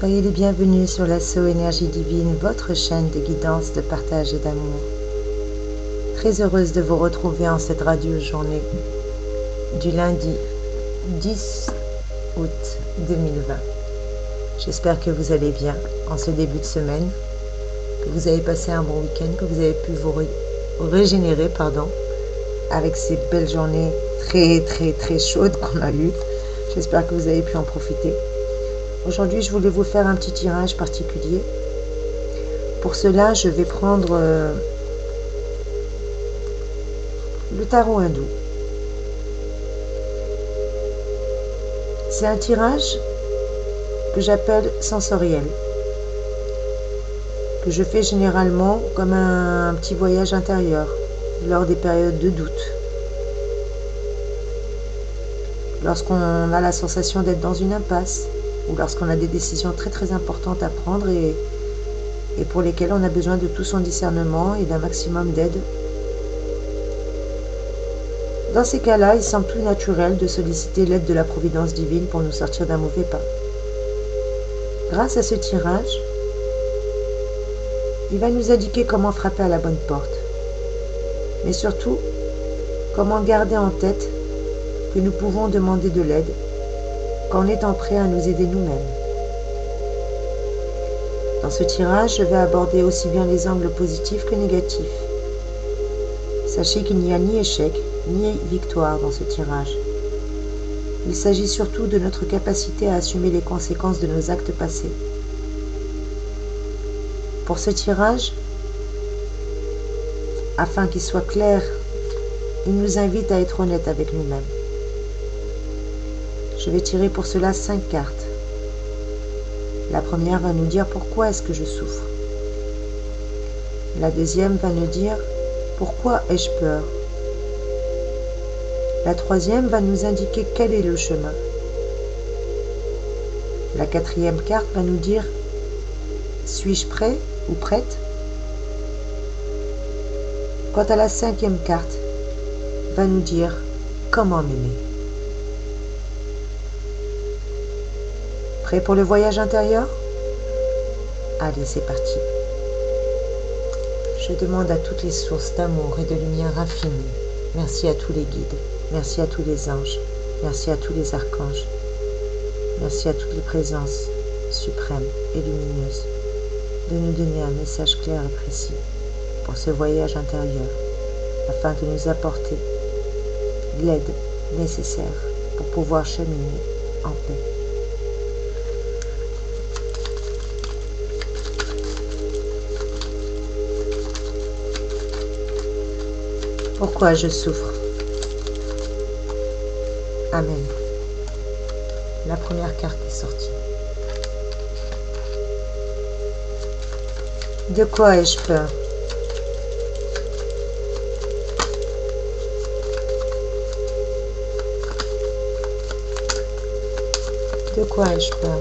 Soyez les bienvenus sur l'assaut Énergie Divine, votre chaîne de guidance, de partage et d'amour. Très heureuse de vous retrouver en cette radieuse journée du lundi 10 août 2020. J'espère que vous allez bien en ce début de semaine, que vous avez passé un bon week-end, que vous avez pu vous régénérer avec ces belles journées très chaudes qu'on a eues. J'espère que vous avez pu en profiter. Aujourd'hui, je voulais vous faire un petit tirage particulier. Pour cela, je vais prendre le tarot hindou. C'est un tirage que j'appelle sensoriel, que je fais généralement comme un petit voyage intérieur lors des périodes de doute, lorsqu'on a la sensation d'être dans une impasse ou lorsqu'on a des décisions très importantes à prendre et pour lesquelles on a besoin de tout son discernement et d'un maximum d'aide. Dans ces cas-là, il semble plus naturel de solliciter l'aide de la providence divine pour nous sortir d'un mauvais pas. Grâce à ce tirage, il va nous indiquer comment frapper à la bonne porte, mais surtout, comment garder en tête que nous pouvons demander de l'aide quand on est prêt à nous aider nous-mêmes. Dans ce tirage, je vais aborder aussi bien les angles positifs que négatifs. Sachez qu'il n'y a ni échec, ni victoire dans ce tirage. Il s'agit surtout de notre capacité à assumer les conséquences de nos actes passés. Pour ce tirage, afin qu'il soit clair, il nous invite à être honnête avec nous-mêmes. Je vais tirer pour cela 5 cartes. La première va nous dire pourquoi est-ce que je souffre. La deuxième va nous dire pourquoi ai-je peur. La troisième va nous indiquer quel est le chemin. La quatrième carte va nous dire suis-je prêt ou prête. Quant à la cinquième carte, va nous dire comment m'aimer. Prêt pour le voyage intérieur? Allez, c'est parti. Je demande à toutes les sources d'amour et de lumière infinie. Merci à tous les guides. Merci à tous les anges. Merci à tous les archanges. Merci à toutes les présences suprêmes et lumineuses de nous donner un message clair et précis pour ce voyage intérieur afin de nous apporter l'aide nécessaire pour pouvoir cheminer en paix. Pourquoi je souffre? Amen. La première carte est sortie. De quoi ai-je peur? De quoi ai-je peur?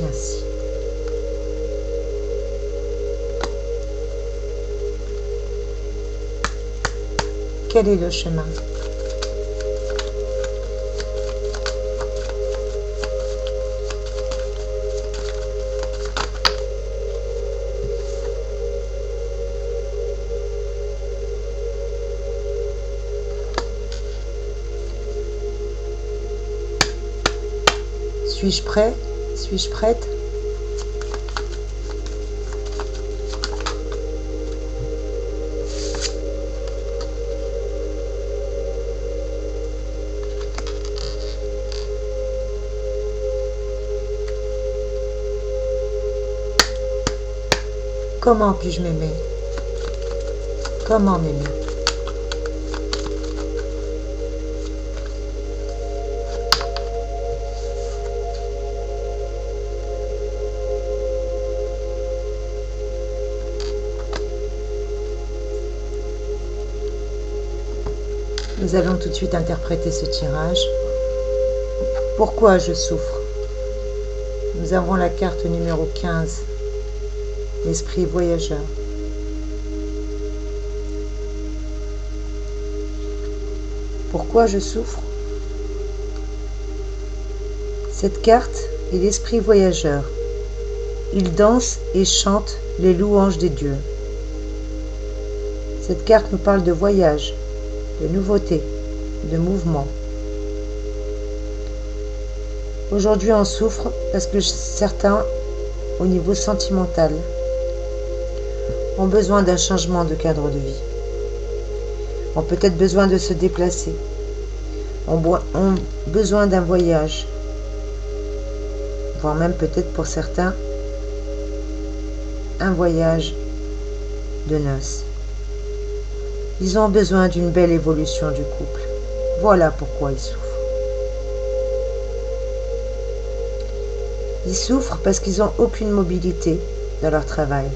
Merci. Quel est le chemin? Suis-je prêt? Suis-je prête? Comment puis-je m'aimer? Comment m'aimer? Nous allons tout de suite interpréter ce tirage. Pourquoi je souffre? Nous avons la carte numéro 15, l'esprit voyageur. Pourquoi je souffre? Cette carte et l'esprit voyageur. Il danse et chante les louanges des dieux. Cette carte nous parle de voyage, de nouveauté, de mouvement. Aujourd'hui, on souffre parce que certains, au niveau sentimental, ont besoin d'un changement de cadre de vie, ont peut-être besoin de se déplacer, ont besoin d'un voyage, voire même peut-être pour certains, un voyage de noces. Ils ont besoin d'une belle évolution du couple. Voilà pourquoi ils souffrent. Ils souffrent parce qu'ils n'ont aucune mobilité dans leur travail.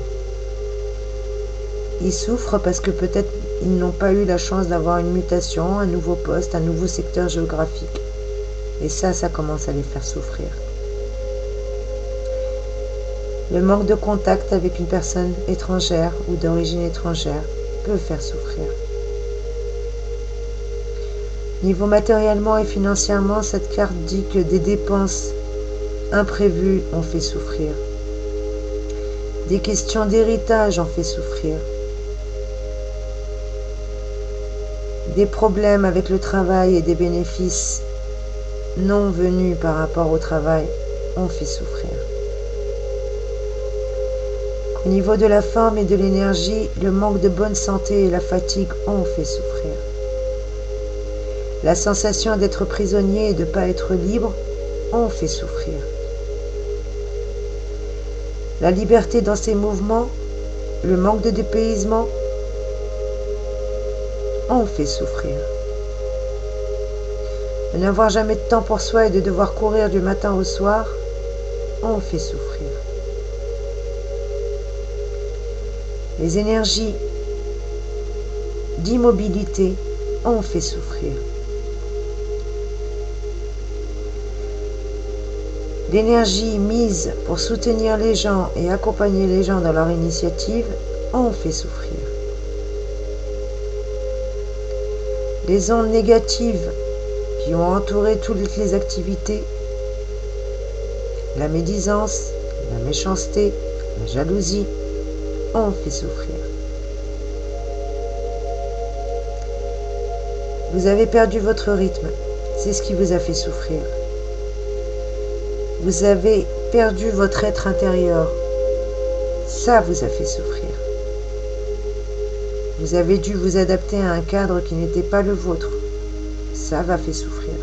Ils souffrent parce que peut-être ils n'ont pas eu la chance d'avoir une mutation, un nouveau poste, un nouveau secteur géographique. Et ça commence à les faire souffrir. Le manque de contact avec une personne étrangère ou d'origine étrangère peut faire souffrir. Niveau matériellement et financièrement, cette carte dit que des dépenses imprévues ont fait souffrir. Des questions d'héritage ont fait souffrir. Des problèmes avec le travail et des bénéfices non venus par rapport au travail ont fait souffrir. Au niveau de la forme et de l'énergie, le manque de bonne santé et la fatigue ont fait souffrir. La sensation d'être prisonnier et de ne pas être libre ont fait souffrir. La liberté dans ses mouvements, le manque de dépaysement ont fait souffrir. De n'avoir jamais de temps pour soi et de devoir courir du matin au soir ont fait souffrir. Les énergies d'immobilité ont fait souffrir. L'énergie mise pour soutenir les gens et accompagner les gens dans leur initiative ont fait souffrir. Les ondes négatives qui ont entouré toutes les activités, la médisance, la méchanceté, la jalousie, ont fait souffrir. Vous avez perdu votre rythme, c'est ce qui vous a fait souffrir. Vous avez perdu votre être intérieur, ça vous a fait souffrir. Vous avez dû vous adapter à un cadre qui n'était pas le vôtre, ça va fait souffrir.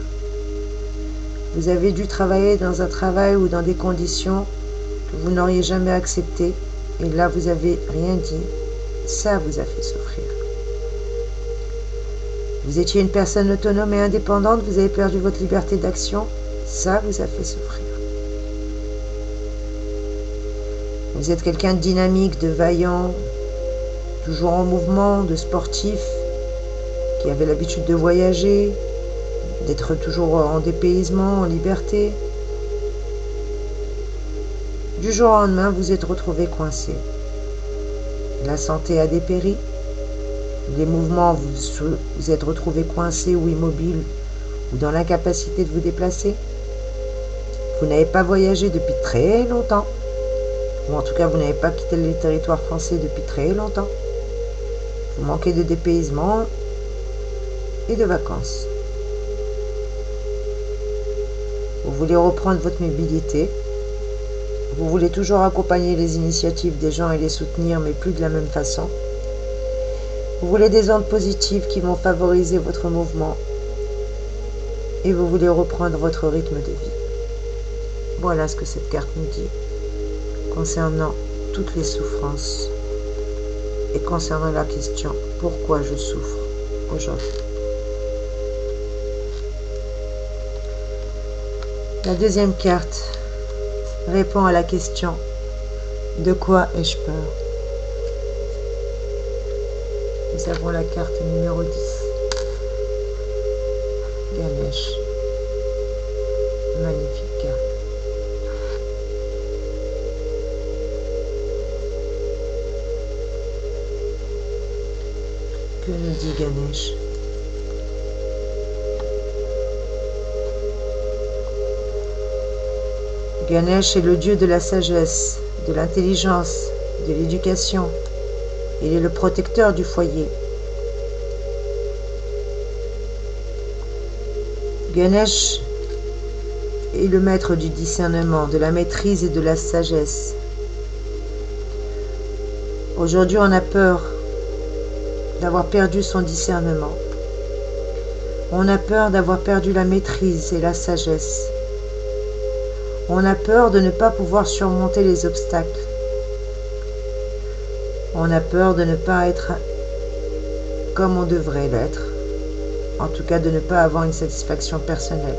Vous avez dû travailler dans un travail ou dans des conditions que vous n'auriez jamais acceptées, et là vous n'avez rien dit, ça vous a fait souffrir. Vous étiez une personne autonome et indépendante, vous avez perdu votre liberté d'action, ça vous a fait souffrir. Vous êtes quelqu'un de dynamique, de vaillant, toujours en mouvement, de sportif, qui avait l'habitude de voyager, d'être toujours en dépaysement, en liberté. Du jour au lendemain, vous êtes retrouvé coincé. La santé a dépéri. Les mouvements, vous êtes retrouvé coincé ou immobile ou dans l'incapacité de vous déplacer. Vous n'avez pas voyagé depuis très longtemps. Ou en tout cas, vous n'avez pas quitté le territoire français depuis très longtemps. Vous manquez de dépaysement et de vacances. Vous voulez reprendre votre mobilité. Vous voulez toujours accompagner les initiatives des gens et les soutenir, mais plus de la même façon. Vous voulez des ondes positives qui vont favoriser votre mouvement. Et vous voulez reprendre votre rythme de vie. Voilà ce que cette carte nous dit concernant toutes les souffrances et concernant la question « Pourquoi je souffre aujourd'hui ?» La deuxième carte répond à la question « De quoi ai-je peur ?» Nous avons la carte numéro 10. Ganesh. Magnifique carte. Que nous dit Ganesh? Ganesh est le dieu de la sagesse, de l'intelligence, de l'éducation. Il est le protecteur du foyer. Ganesh est le maître du discernement, de la maîtrise et de la sagesse. Aujourd'hui, on a peur d'avoir perdu son discernement. On a peur d'avoir perdu la maîtrise et la sagesse. On a peur de ne pas pouvoir surmonter les obstacles. On a peur de ne pas être comme on devrait l'être. En tout cas, de ne pas avoir une satisfaction personnelle.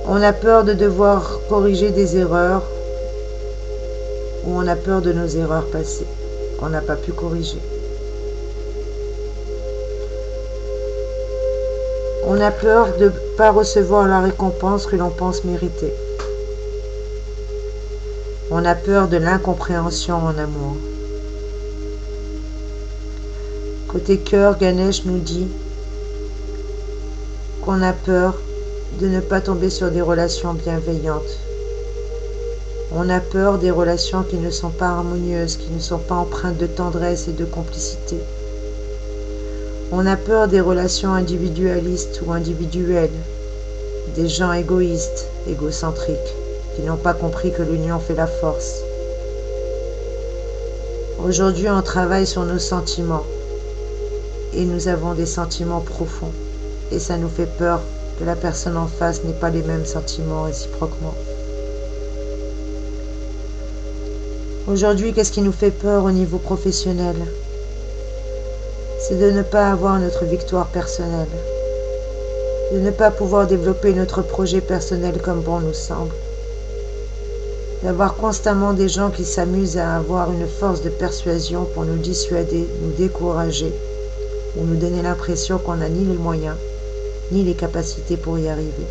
On a peur de devoir corriger des erreurs ou on a peur de nos erreurs passées qu'on n'a pas pu corriger. On a peur de ne pas recevoir la récompense que l'on pense mériter. On a peur de l'incompréhension en amour. Côté cœur, Ganesh nous dit qu'on a peur de ne pas tomber sur des relations bienveillantes. On a peur des relations qui ne sont pas harmonieuses, qui ne sont pas empreintes de tendresse et de complicité. On a peur des relations individualistes ou individuelles, des gens égoïstes, égocentriques, qui n'ont pas compris que l'union fait la force. Aujourd'hui, on travaille sur nos sentiments et nous avons des sentiments profonds et ça nous fait peur que la personne en face n'ait pas les mêmes sentiments réciproquement. Aujourd'hui, qu'est-ce qui nous fait peur au niveau professionnel? C'est de ne pas avoir notre victoire personnelle, de ne pas pouvoir développer notre projet personnel comme bon nous semble, d'avoir constamment des gens qui s'amusent à avoir une force de persuasion pour nous dissuader, nous décourager, ou nous donner l'impression qu'on n'a ni les moyens, ni les capacités pour y arriver.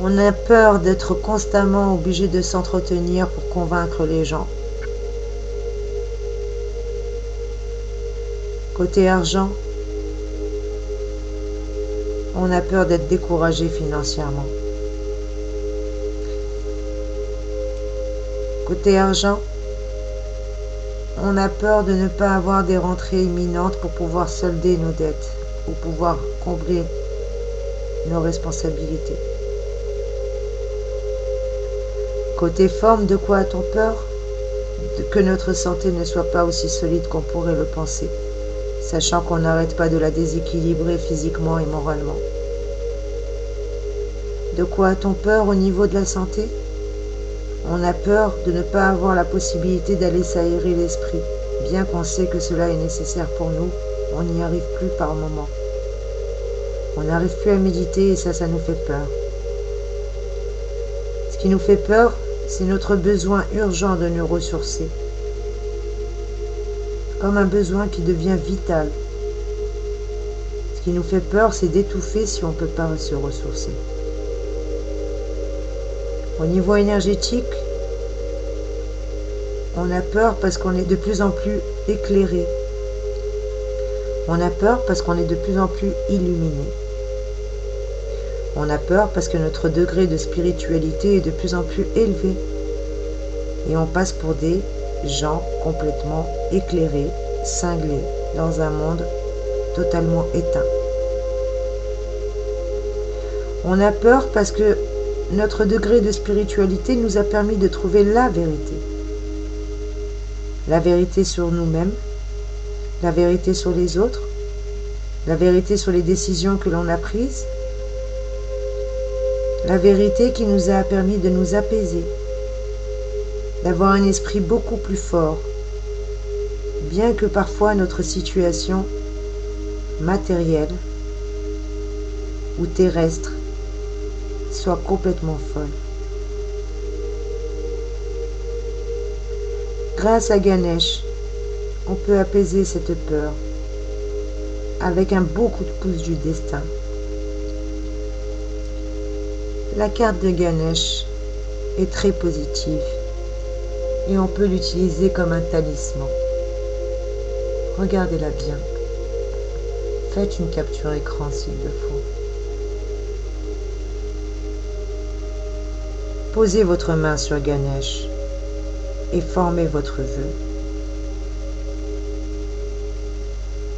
On a peur d'être constamment obligé de s'entretenir pour convaincre les gens. Côté argent, on a peur d'être découragé financièrement. Côté argent, on a peur de ne pas avoir des rentrées imminentes pour pouvoir solder nos dettes ou pouvoir combler nos responsabilités. Côté forme, de quoi a-t-on peur? Que notre santé ne soit pas aussi solide qu'on pourrait le penser, sachant qu'on n'arrête pas de la déséquilibrer physiquement et moralement. De quoi a-t-on peur au niveau de la santé? On a peur de ne pas avoir la possibilité d'aller s'aérer l'esprit, bien qu'on sait que cela est nécessaire pour nous, on n'y arrive plus par moment. On n'arrive plus à méditer et ça nous fait peur. Ce qui nous fait peur, c'est notre besoin urgent de nous ressourcer, comme un besoin qui devient vital. Ce qui nous fait peur, c'est d'étouffer si on ne peut pas se ressourcer. Au niveau énergétique, on a peur parce qu'on est de plus en plus éclairé. On a peur parce qu'on est de plus en plus illuminé. On a peur parce que notre degré de spiritualité est de plus en plus élevé. Et on passe pour des gens complètement éclairés, cinglés, dans un monde totalement éteint. On a peur parce que notre degré de spiritualité nous a permis de trouver la vérité. La vérité sur nous-mêmes, la vérité sur les autres, la vérité sur les décisions que l'on a prises, la vérité qui nous a permis de nous apaiser, d'avoir un esprit beaucoup plus fort, bien que parfois notre situation matérielle ou terrestre soit complètement folle. Grâce à Ganesh, on peut apaiser cette peur avec un beau coup de pouce du destin. La carte de Ganesh est très positive et on peut l'utiliser comme un talisman. Regardez-la bien. Faites une capture écran s'il le faut. Posez votre main sur Ganesh et formez votre vœu,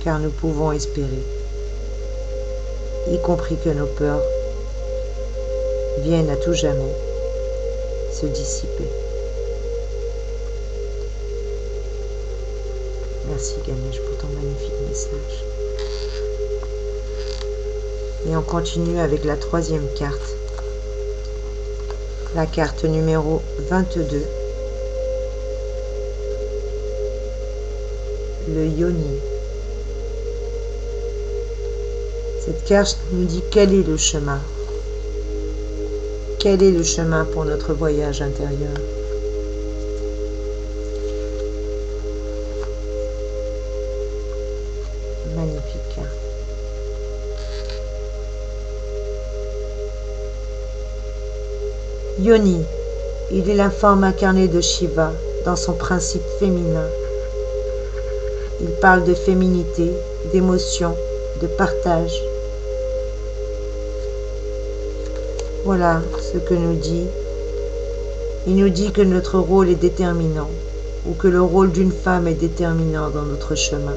car nous pouvons espérer, y compris que nos peurs viennent à tout jamais se dissiper. Merci Ganesh pour ton magnifique message. Et on continue avec la troisième carte. La carte numéro 22. Le Yoni. Cette carte nous dit quel est le chemin. Quel est le chemin pour notre voyage intérieur? Magnifique carte. Yoni, il est la forme incarnée de Shiva dans son principe féminin. Il parle de féminité, d'émotion, de partage. Voilà ce que nous dit. Il nous dit que notre rôle est déterminant, ou que le rôle d'une femme est déterminant dans notre chemin,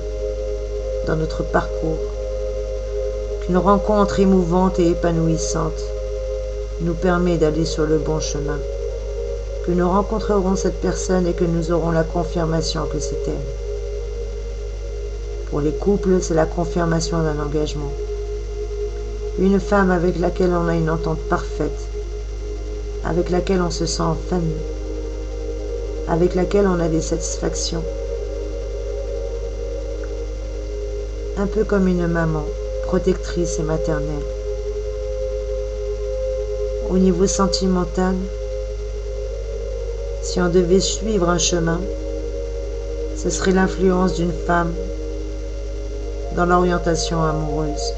dans notre parcours. Qu'une rencontre émouvante et épanouissante nous permet d'aller sur le bon chemin, que nous rencontrerons cette personne et que nous aurons la confirmation que c'est elle. Pour les couples, c'est la confirmation d'un engagement. Une femme avec laquelle on a une entente parfaite, avec laquelle on se sent en famille, avec laquelle on a des satisfactions. Un peu comme une maman, protectrice et maternelle. Au niveau sentimental, si on devait suivre un chemin, ce serait l'influence d'une femme dans l'orientation amoureuse.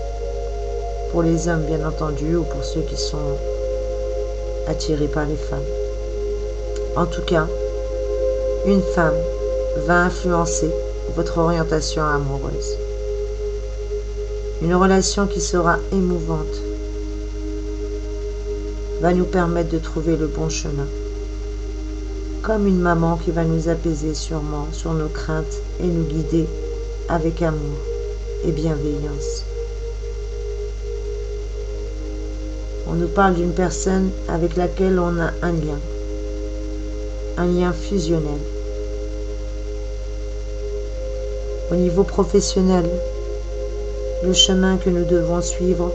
Pour les hommes, bien entendu, ou pour ceux qui sont attirés par les femmes. En tout cas, une femme va influencer votre orientation amoureuse. Une relation qui sera émouvante va nous permettre de trouver le bon chemin. Comme une maman qui va nous apaiser sûrement sur nos craintes et nous guider avec amour et bienveillance. On nous parle d'une personne avec laquelle on a un lien fusionnel. Au niveau professionnel, le chemin que nous devons suivre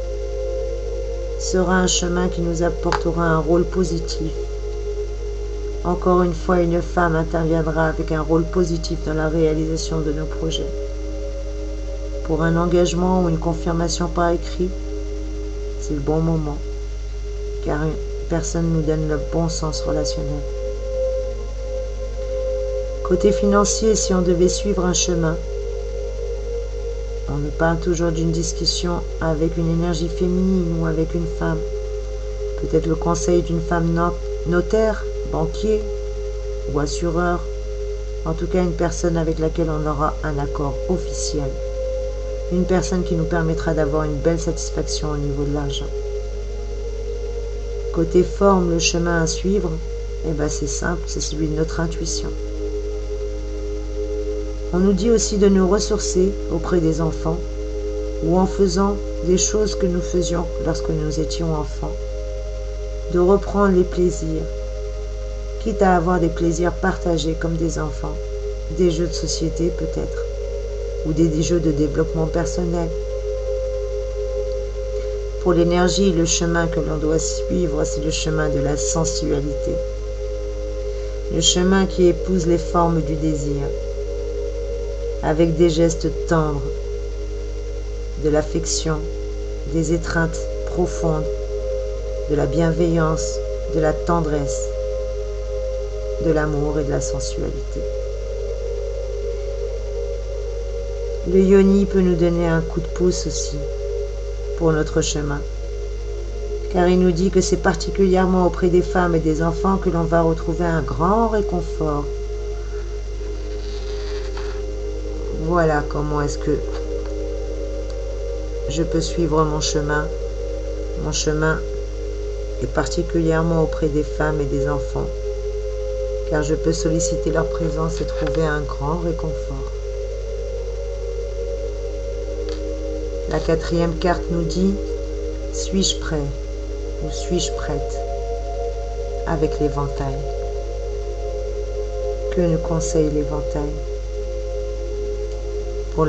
sera un chemin qui nous apportera un rôle positif. Encore une fois, une femme interviendra avec un rôle positif dans la réalisation de nos projets. Pour un engagement ou une confirmation par écrit, c'est le bon moment, car une personne nous donne le bon sens relationnel. Côté financier, si on devait suivre un chemin, on nous parle toujours d'une discussion avec une énergie féminine ou avec une femme. Peut-être le conseil d'une femme notaire, banquier ou assureur. En tout cas, une personne avec laquelle on aura un accord officiel. Une personne qui nous permettra d'avoir une belle satisfaction au niveau de l'argent. Côté forme, le chemin à suivre, c'est simple, c'est celui de notre intuition. On nous dit aussi de nous ressourcer auprès des enfants ou en faisant des choses que nous faisions lorsque nous étions enfants. De reprendre les plaisirs, quitte à avoir des plaisirs partagés comme des enfants, des jeux de société peut-être, ou des jeux de développement personnel. Pour l'énergie, le chemin que l'on doit suivre, c'est le chemin de la sensualité. Le chemin qui épouse les formes du désir, avec des gestes tendres, de l'affection, des étreintes profondes, de la bienveillance, de la tendresse, de l'amour et de la sensualité. Le yoni peut nous donner un coup de pouce aussi pour notre chemin, car il nous dit que c'est particulièrement auprès des femmes et des enfants que l'on va retrouver un grand réconfort. Voilà comment est-ce que je peux suivre mon chemin et particulièrement auprès des femmes et des enfants, car je peux solliciter leur présence et trouver un grand réconfort. La 4e carte nous dit « Suis-je prêt ou suis-je prête ?» avec l'éventail. Que nous conseille l'éventail pour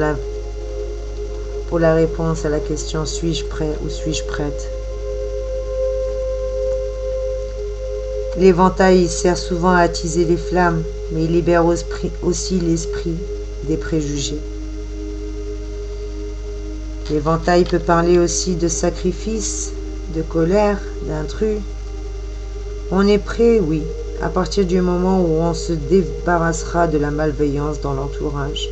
la réponse à la question « Suis-je prêt ou suis-je prête ?» L'éventail sert souvent à attiser les flammes, mais il libère aussi l'esprit des préjugés. L'éventail peut parler aussi de sacrifice, de colère, d'intrus. On est prêt, oui, à partir du moment où on se débarrassera de la malveillance dans l'entourage.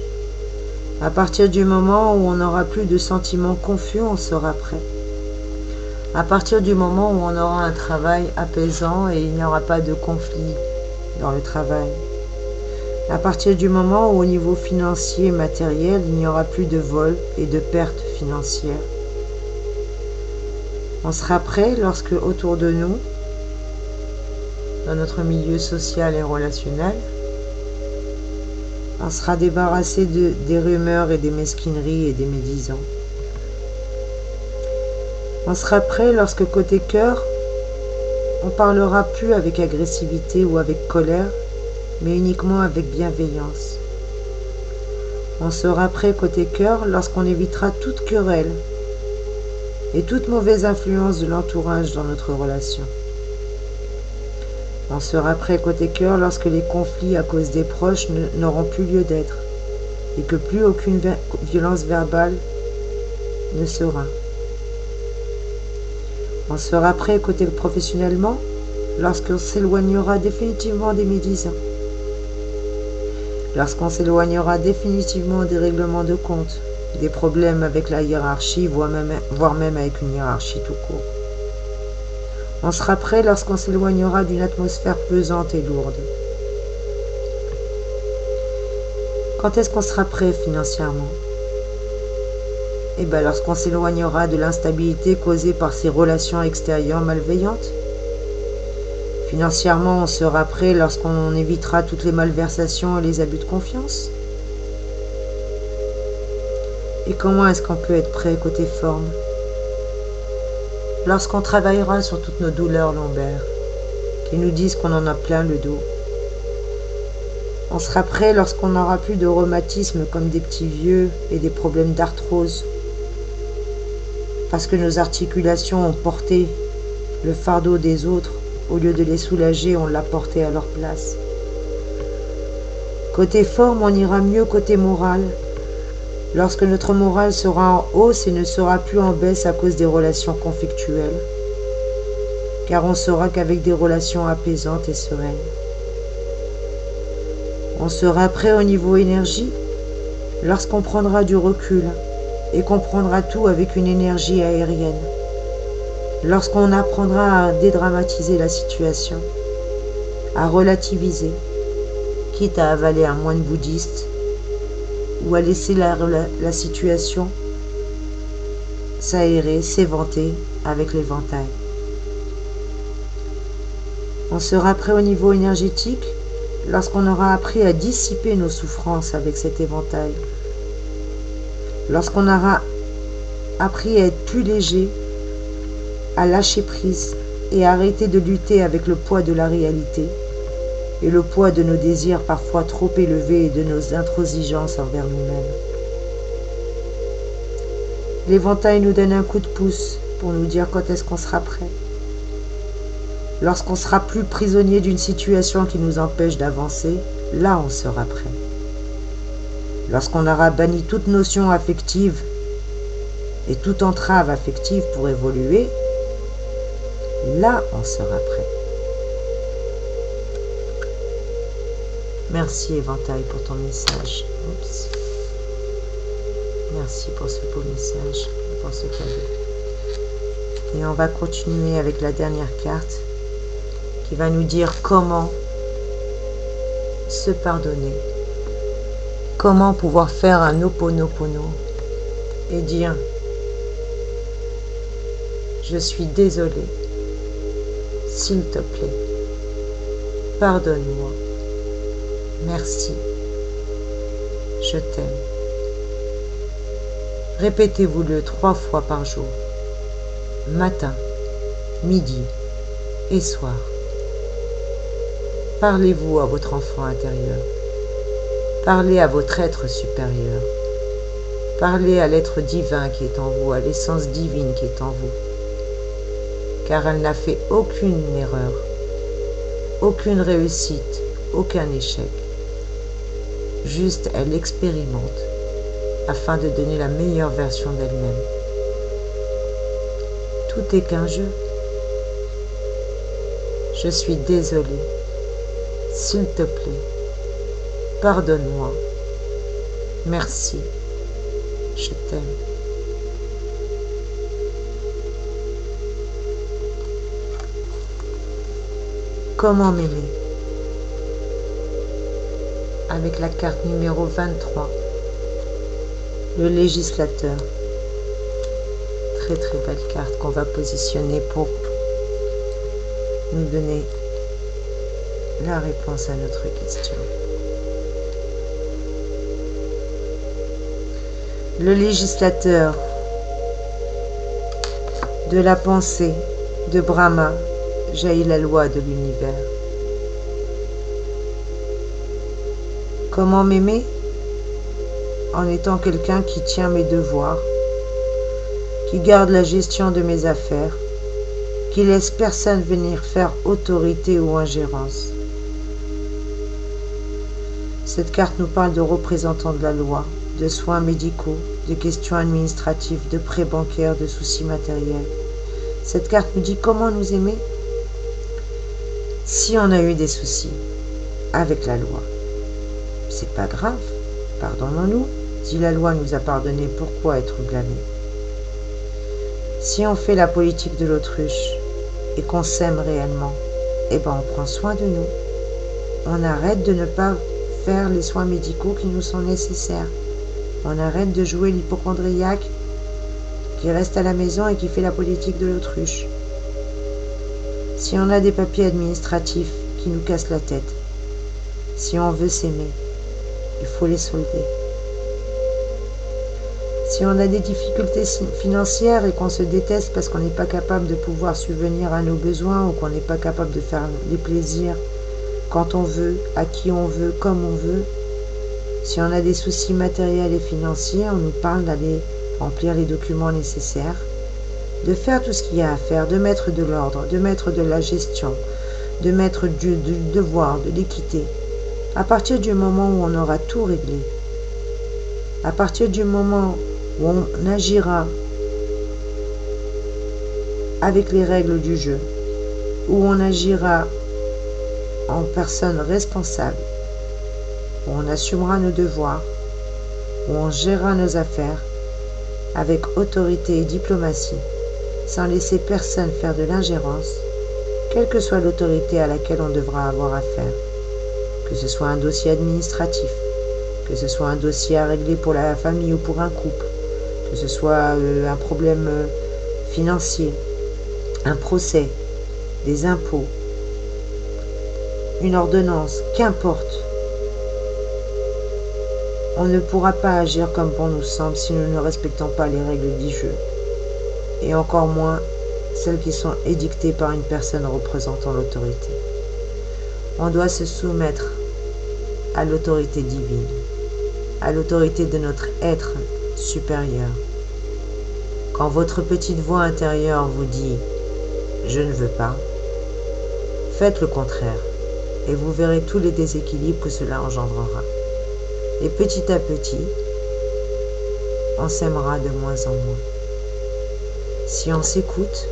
À partir du moment où on n'aura plus de sentiments confus, on sera prêt. À partir du moment où on aura un travail apaisant et il n'y aura pas de conflit dans le travail. À partir du moment où au niveau financier et matériel, il n'y aura plus de vol et de pertes financières. On sera prêt lorsque autour de nous, dans notre milieu social et relationnel, on sera débarrassé des rumeurs et des mesquineries et des médisants. On sera prêt lorsque côté cœur, on parlera plus avec agressivité ou avec colère, mais uniquement avec bienveillance. On sera prêt côté cœur lorsqu'on évitera toute querelle et toute mauvaise influence de l'entourage dans notre relation. On sera prêt côté cœur lorsque les conflits à cause des proches n'auront plus lieu d'être et que plus aucune violence verbale ne sera. On sera prêt côté professionnellement lorsqu'on s'éloignera définitivement des médisants, lorsqu'on s'éloignera définitivement des règlements de compte, des problèmes avec la hiérarchie, voire même avec une hiérarchie tout court. On sera prêt lorsqu'on s'éloignera d'une atmosphère pesante et lourde. Quand est-ce qu'on sera prêt financièrement ? Eh bien, lorsqu'on s'éloignera de l'instabilité causée par ces relations extérieures malveillantes. Financièrement, on sera prêt lorsqu'on évitera toutes les malversations et les abus de confiance. Et comment est-ce qu'on peut être prêt côté forme ? Lorsqu'on travaillera sur toutes nos douleurs lombaires, qui nous disent qu'on en a plein le dos. On sera prêt lorsqu'on n'aura plus de rhumatisme comme des petits vieux et des problèmes d'arthrose, parce que nos articulations ont porté le fardeau des autres, au lieu de les soulager, on l'a porté à leur place. Côté forme, on ira mieux côté moral, lorsque notre morale sera en hausse et ne sera plus en baisse à cause des relations conflictuelles, car on saura qu'avec des relations apaisantes et sereines. On sera prêt au niveau énergie lorsqu'on prendra du recul et qu'on prendra tout avec une énergie aérienne, lorsqu'on apprendra à dédramatiser la situation, à relativiser, quitte à avaler un moine bouddhiste ou à laisser la situation s'aérer, s'éventer avec l'éventail. On sera prêt au niveau énergétique lorsqu'on aura appris à dissiper nos souffrances avec cet éventail, lorsqu'on aura appris à être plus léger, à lâcher prise et à arrêter de lutter avec le poids de la réalité et le poids de nos désirs parfois trop élevés et de nos intransigeances envers nous-mêmes. L'éventail nous donne un coup de pouce pour nous dire quand est-ce qu'on sera prêt. Lorsqu'on sera plus prisonnier d'une situation qui nous empêche d'avancer, là on sera prêt. Lorsqu'on aura banni toute notion affective et toute entrave affective pour évoluer, là on sera prêt. Merci Éventail pour ton message. Oups. Merci pour ce beau message, pour ce cadeau. Et on va continuer avec la dernière carte qui va nous dire comment se pardonner. Comment pouvoir faire un Ho'oponopono et dire « Je suis désolé s'il te plaît, pardonne-moi, merci, je t'aime. Répétez-vous-le 3 fois par jour, matin, midi et soir. Parlez-vous à votre enfant intérieur. Parlez à votre être supérieur. Parlez à l'être divin qui est en vous, à l'essence divine qui est en vous. Car elle n'a fait aucune erreur, aucune réussite, aucun échec. Juste, elle expérimente afin de donner la meilleure version d'elle-même. Tout est qu'un jeu. Je suis désolée. S'il te plaît, pardonne-moi. Merci. Je t'aime. Comment m'aimer? Avec la carte numéro 23, le législateur. Très très belle carte qu'on va positionner pour nous donner la réponse à notre question. Le législateur de la pensée de Brahma jaillit la loi de l'univers. Comment m'aimer? En étant quelqu'un qui tient mes devoirs, qui garde la gestion de mes affaires, qui laisse personne venir faire autorité ou ingérence. Cette carte nous parle de représentants de la loi, de soins médicaux, de questions administratives, de prêts bancaires, de soucis matériels. Cette carte nous dit comment nous aimer si on a eu des soucis avec la loi. C'est pas grave, pardonnons-nous. Si la loi nous a pardonné, pourquoi être blâmé? Si on fait la politique de l'autruche et qu'on s'aime réellement, eh ben on prend soin de nous. On arrête de ne pas faire les soins médicaux qui nous sont nécessaires. On arrête de jouer l'hypocondriaque qui reste à la maison et qui fait la politique de l'autruche. Si on a des papiers administratifs qui nous cassent la tête, si on veut s'aimer, il faut les solder. Si on a des difficultés financières et qu'on se déteste parce qu'on n'est pas capable de pouvoir subvenir à nos besoins ou qu'on n'est pas capable de faire les plaisirs quand on veut, à qui on veut, comme on veut, si on a des soucis matériels et financiers, on nous parle d'aller remplir les documents nécessaires, de faire tout ce qu'il y a à faire, de mettre de l'ordre, de mettre de la gestion, de mettre du devoir, de l'équité. À partir du moment où on aura tout réglé, à partir du moment où on agira avec les règles du jeu, où on agira en personne responsable, où on assumera nos devoirs, où on gérera nos affaires avec autorité et diplomatie, sans laisser personne faire de l'ingérence, quelle que soit l'autorité à laquelle on devra avoir affaire, que ce soit un dossier administratif, que ce soit un dossier à régler pour la famille ou pour un couple, que ce soit un problème financier, un procès, des impôts, une ordonnance, qu'importe. On ne pourra pas agir comme bon nous semble si nous ne respectons pas les règles du jeu, et encore moins celles qui sont édictées par une personne représentant l'autorité. On doit se soumettre à l'autorité divine, à l'autorité de notre être supérieur. Quand votre petite voix intérieure vous dit « je ne veux pas », faites le contraire et vous verrez tous les déséquilibres que cela engendrera. Et petit à petit, on s'aimera de moins en moins. Si on s'écoute,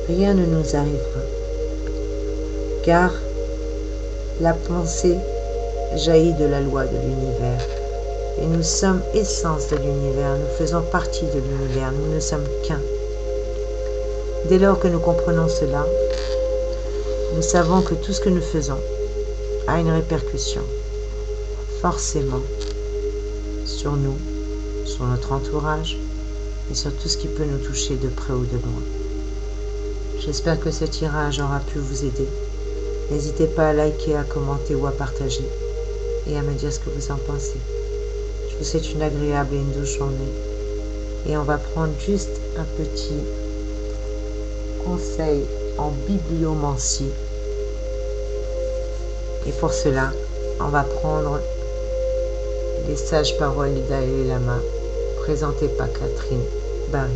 rien ne nous arrivera, car la pensée jaillit de la loi de l'univers. Et nous sommes essence de l'univers, nous faisons partie de l'univers, nous ne sommes qu'un. Dès lors que nous comprenons cela, nous savons que tout ce que nous faisons a une répercussion, forcément, sur nous, sur notre entourage et sur tout ce qui peut nous toucher de près ou de loin. J'espère que ce tirage aura pu vous aider. N'hésitez pas à liker, à commenter ou à partager et à me dire ce que vous en pensez. Je vous souhaite une agréable et une douce journée. Et on va prendre juste un petit conseil en bibliomancie. Et pour cela, on va prendre les sages paroles du Dalai Lama, présentées par Catherine Barry.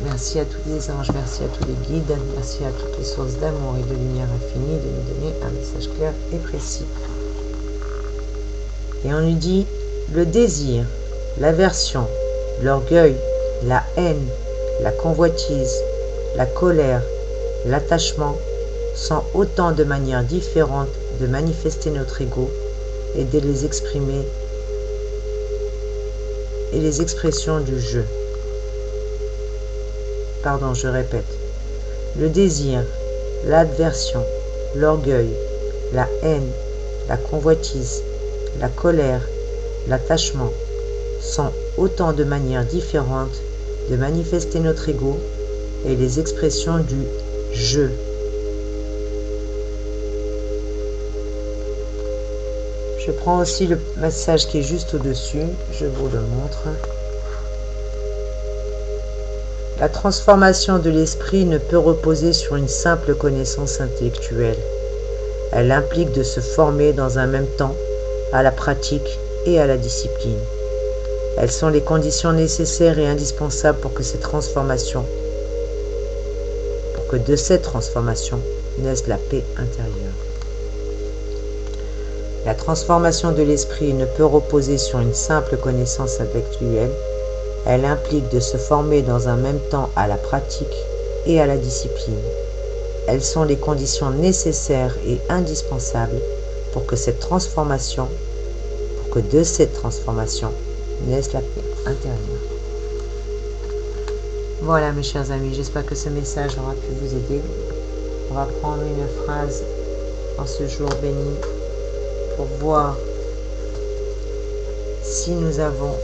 Merci à tous les anges, merci à tous les guides, merci à toutes les sources d'amour et de lumière infinie de nous donner un message clair et précis. Et on nous dit, le désir, l'aversion, l'orgueil, la haine, la convoitise, la colère, l'attachement sont autant de manières différentes de manifester notre ego et de les exprimer et les expressions du je. Pardon, je répète. Le désir, l'aversion, l'orgueil, la haine, la convoitise, la colère, l'attachement sont autant de manières différentes de manifester notre ego et les expressions du je. Je prends aussi le message qui est juste au-dessus, je vous le montre. La transformation de l'esprit ne peut reposer sur une simple connaissance intellectuelle. Elle implique de se former dans un même temps à la pratique et à la discipline. Elles sont les conditions nécessaires et indispensables pour que de cette transformation naisse la paix intérieure. La transformation de l'esprit ne peut reposer sur une simple connaissance intellectuelle. Elle implique de se former dans un même temps à la pratique et à la discipline. Elles sont les conditions nécessaires et indispensables pour que de cette transformation naisse la paix intérieure. Voilà mes chers amis, j'espère que ce message aura pu vous aider. On va prendre une phrase en ce jour béni pour voir si nous avons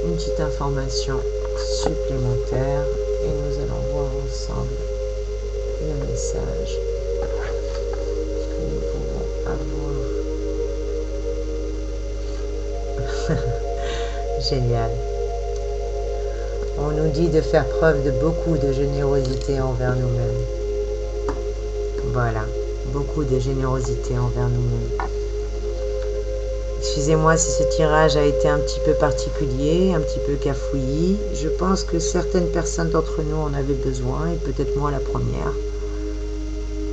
une petite information supplémentaire et nous allons voir ensemble le message que nous pouvons avoir. Génial. On nous dit de faire preuve de beaucoup de générosité envers nous-mêmes. Voilà, beaucoup de générosité envers nous-mêmes. Excusez-moi si ce tirage a été un petit peu particulier, un petit peu cafouillis. Je pense que certaines personnes d'entre nous en avaient besoin, et peut-être moi la première.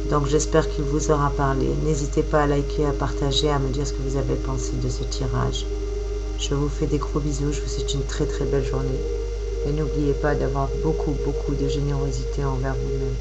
Donc j'espère qu'il vous aura parlé. N'hésitez pas à liker, à partager, à me dire ce que vous avez pensé de ce tirage. Je vous fais des gros bisous, je vous souhaite une très très belle journée. Et n'oubliez pas d'avoir beaucoup de générosité envers vous-même.